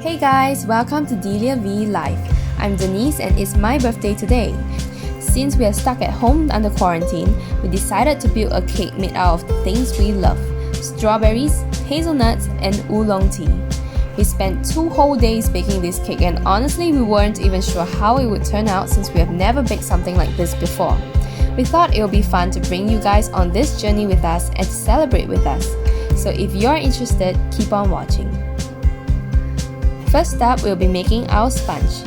Hey guys, welcome to Delia.v Life. I'm Denise and it's my birthday today. Since we are stuck at home under quarantine, we decided to build a cake made out of the things we love: strawberries, hazelnuts, and oolong tea. We spent 2 whole days baking this cake and honestly we weren't even sure how it would turn out since we have never baked something like this before. We thought it would be fun to bring you guys on this journey with us and to celebrate with us. So if you're interested, keep on watching. First up, we'll be making our sponge.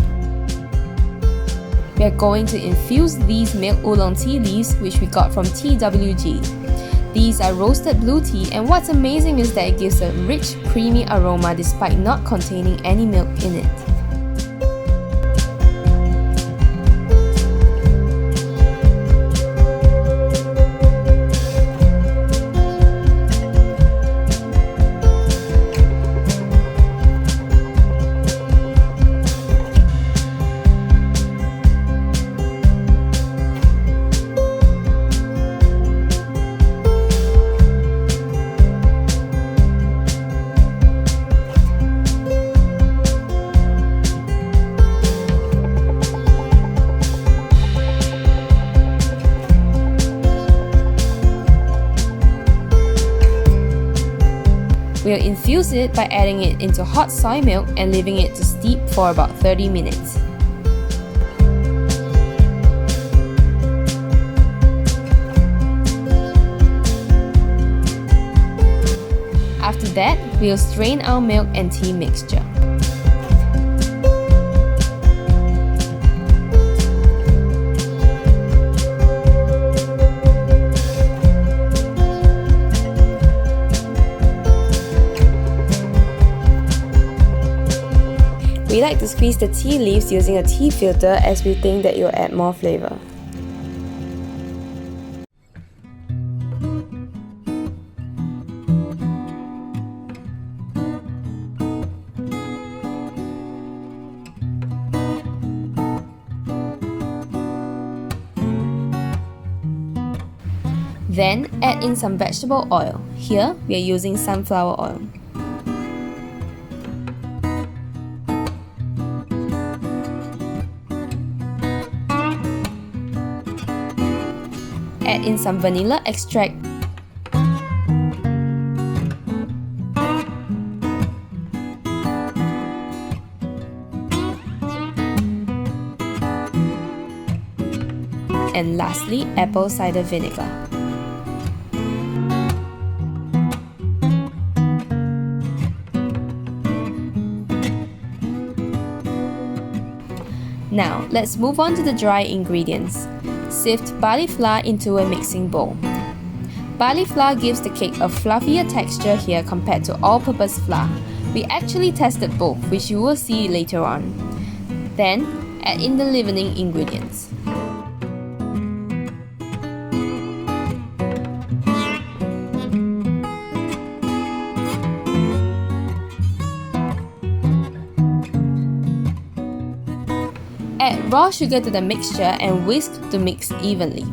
We are going to infuse these milk oolong tea leaves which we got from TWG. These are roasted blue tea and what's amazing is that it gives a rich, creamy aroma despite not containing any milk in it. We'll infuse it by adding it into hot soy milk and leaving it to steep for about 30 minutes. After that, we'll strain our milk and tea mixture. We like to squeeze the tea leaves using a tea filter as we think that it will add more flavour. Then add in some vegetable oil. Here we are using sunflower oil. Add in some vanilla extract and lastly apple cider vinegar. Now let's move on to the dry ingredients. Sift barley flour into a mixing bowl. Barley flour gives the cake a fluffier texture here compared to all-purpose flour. We actually tested both, which you will see later on. Then, add in the leavening ingredients. Add raw sugar to the mixture and whisk to mix evenly.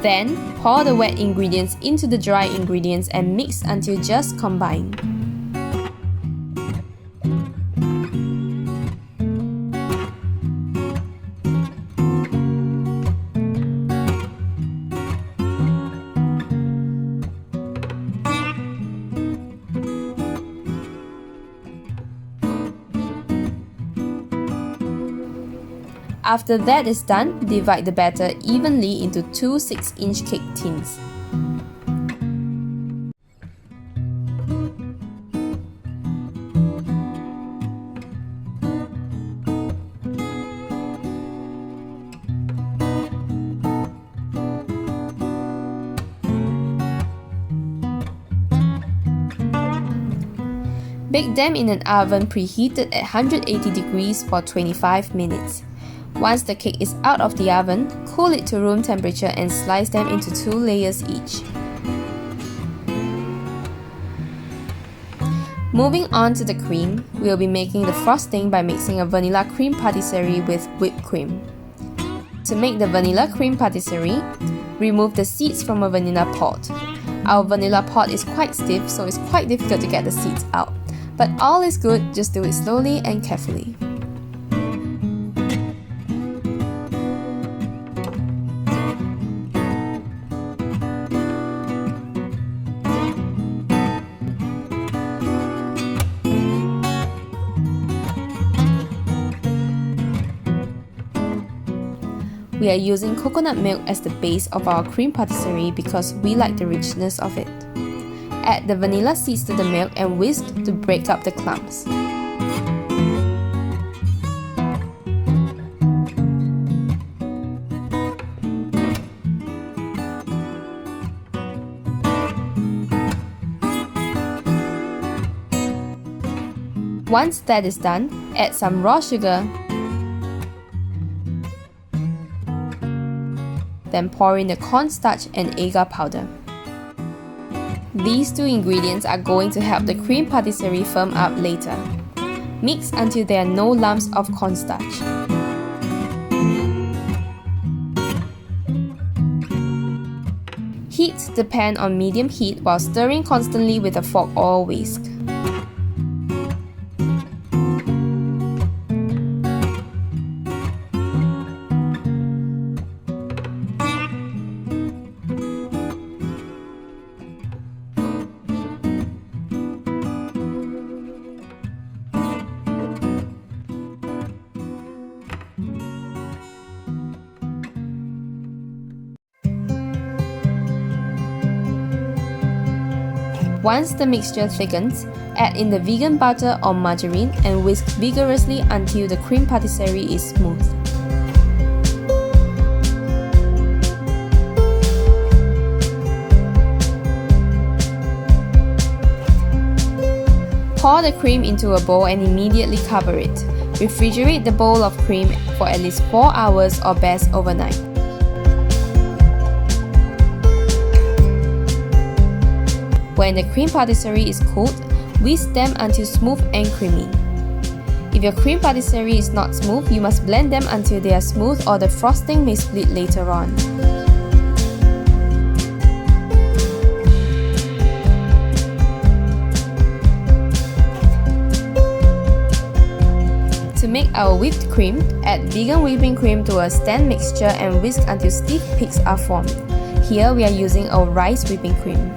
Then, pour the wet ingredients into the dry ingredients and mix until just combined. After that is done, divide the batter evenly into 2 6-inch cake tins. Bake them in an oven preheated at 180 degrees for 25 minutes. Once the cake is out of the oven, cool it to room temperature and slice them into 2 layers each. Moving on to the cream, we'll be making the frosting by mixing a vanilla cream patisserie with whipped cream. To make the vanilla cream patisserie, remove the seeds from a vanilla pot. Our vanilla pot is quite stiff, so it's quite difficult to get the seeds out. But all is good, just do it slowly and carefully. We are using coconut milk as the base of our cream patisserie because we like the richness of it. Add the vanilla seeds to the milk and whisk to break up the clumps. Once that is done, add some raw sugar, then pour in the cornstarch and agar powder. These 2 ingredients are going to help the cream patisserie firm up later. Mix until there are no lumps of cornstarch. Heat the pan on medium heat while stirring constantly with a fork or a whisk. Once the mixture thickens, add in the vegan butter or margarine and whisk vigorously until the cream patisserie is smooth. Pour the cream into a bowl and immediately cover it. Refrigerate the bowl of cream for at least 4 hours or best overnight. When the cream patisserie is cooled, whisk them until smooth and creamy. If your cream patisserie is not smooth, you must blend them until they are smooth or the frosting may split later on. To make our whipped cream, add vegan whipping cream to a stand mixture and whisk until stiff peaks are formed. Here we are using a rice whipping cream.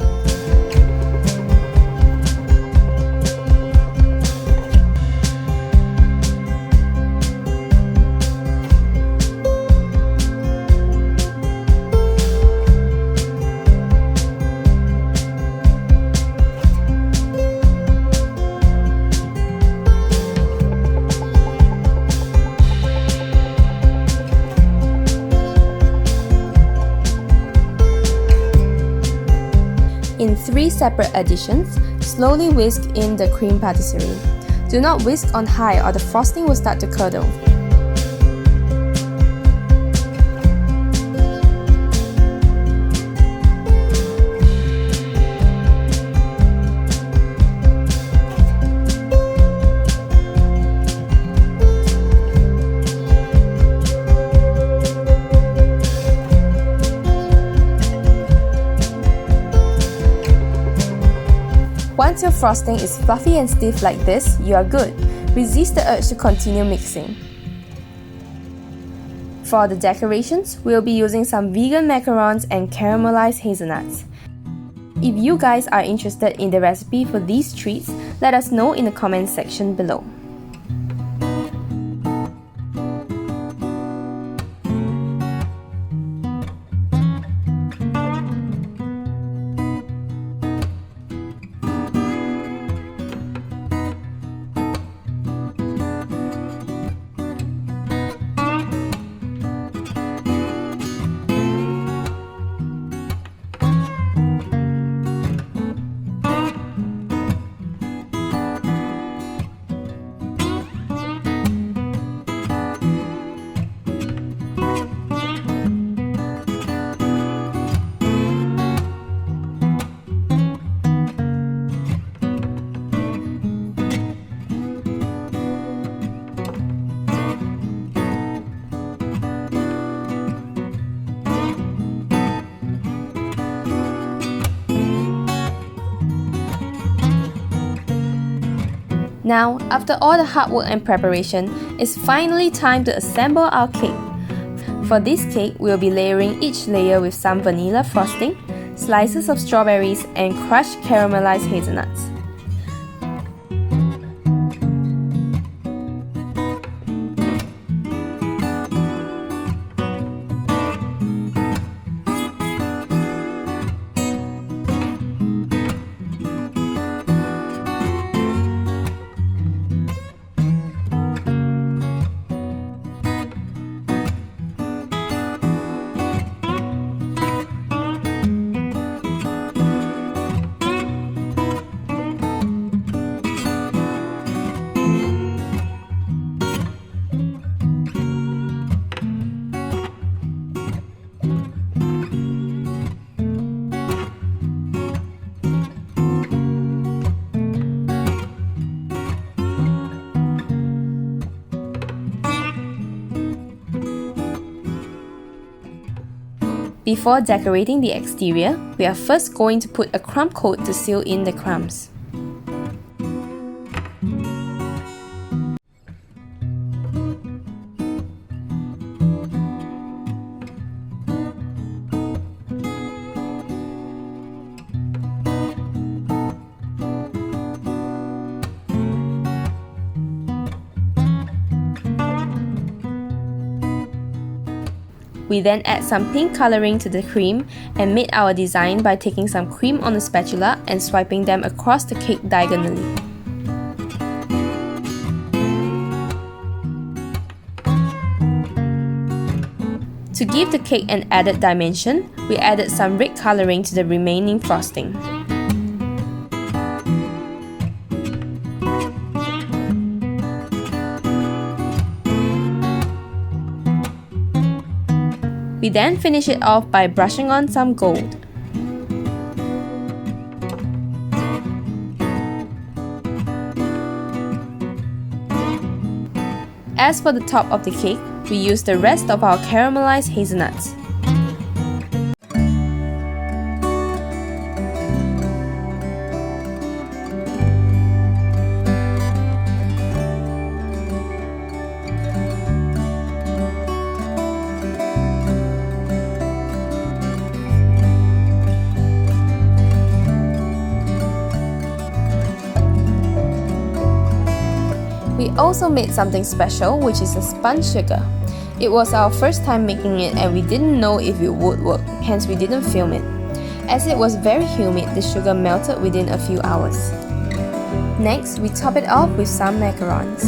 In 3 separate additions, slowly whisk in the cream patisserie. Do not whisk on high or the frosting will start to curdle. Once your frosting is fluffy and stiff like this, you are good. Resist the urge to continue mixing. For the decorations, we'll be using some vegan macarons and caramelized hazelnuts. If you guys are interested in the recipe for these treats, let us know in the comments section below. Now, after all the hard work and preparation, it's finally time to assemble our cake. For this cake, we'll be layering each layer with some vanilla frosting, slices of strawberries, and crushed caramelized hazelnuts. Before decorating the exterior, we are first going to put a crumb coat to seal in the crumbs. We then add some pink coloring to the cream and made our design by taking some cream on a spatula and swiping them across the cake diagonally. To give the cake an added dimension, we added some red coloring to the remaining frosting. We then finish it off by brushing on some gold. As for the top of the cake, we use the rest of our caramelized hazelnuts. We also made something special, which is a spun sugar. It was our first time making it and we didn't know if it would work, hence we didn't film it. As it was very humid, the sugar melted within a few hours. Next, we top it off with some macarons.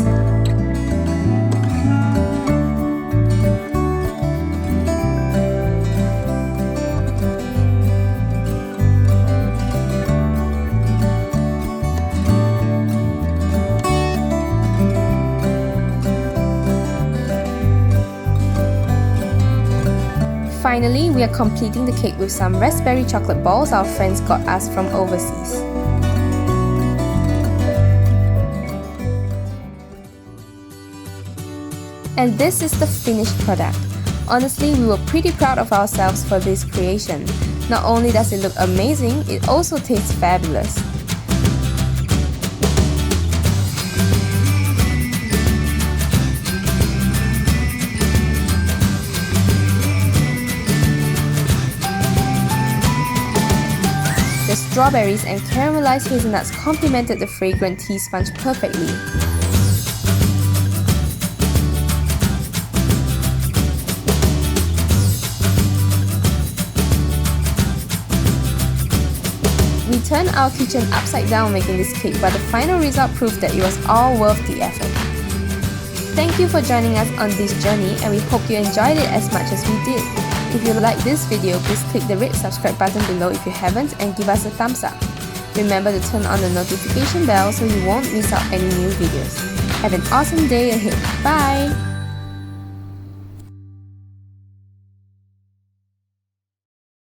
Finally, we are completing the cake with some raspberry chocolate balls our friends got us from overseas. And this is the finished product. Honestly, we were pretty proud of ourselves for this creation. Not only does it look amazing, it also tastes fabulous. The strawberries and caramelized hazelnuts complemented the fragrant tea sponge perfectly. We turned our kitchen upside down making this cake, but the final result proved that it was all worth the effort. Thank you for joining us on this journey, and we hope you enjoyed it as much as we did. If you like this video, please click the red subscribe button below if you haven't and give us a thumbs up. Remember to turn on the notification bell so you won't miss out any new videos. Have an awesome day ahead. Bye!